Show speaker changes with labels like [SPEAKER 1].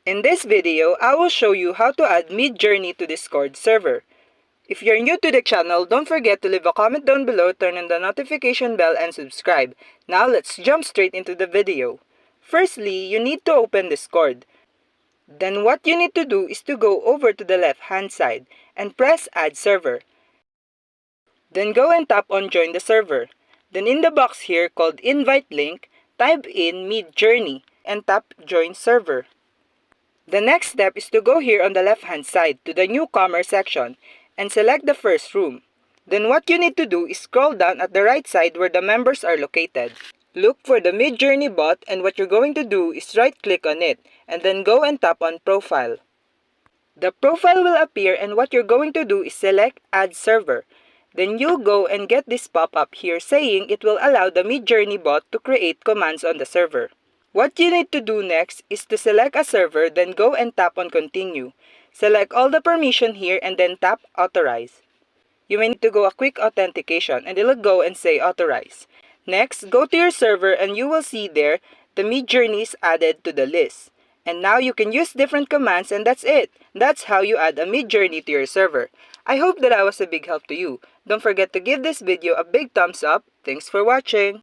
[SPEAKER 1] In this video, I will show you how to add Midjourney to Discord server. If you're new to the channel, don't forget to leave a comment down below, turn on the notification bell, and subscribe. Now let's jump straight into the video. Firstly, you need to open Discord. Then what you need to do is to go over to the left hand side and press Add Server. Then go and tap on Join the Server. Then in the box here called Invite Link, type in Midjourney and tap Join Server. The next step is to go here on the left hand side to the Newcomer section and select the first room. Then what you need to do is scroll down at the right side where the members are located. Look for the Midjourney bot, and what you're going to do is right click on it and then go and tap on Profile. The profile will appear, and what you're going to do is select Add Server. Then you'll go and get this pop-up here saying it will allow the Midjourney bot to create commands on the server. What you need to do next is to select a server, then go and tap on Continue. Select all the permission here and then tap Authorize. You may need to go a quick authentication and it'll go and say Authorize. Next, go to your server and you will see there the Midjourney is added to the list. And now you can use different commands, and that's it. That's how you add a Midjourney to your server. I hope that I was a big help to you. Don't forget to give this video a big thumbs up. Thanks for watching.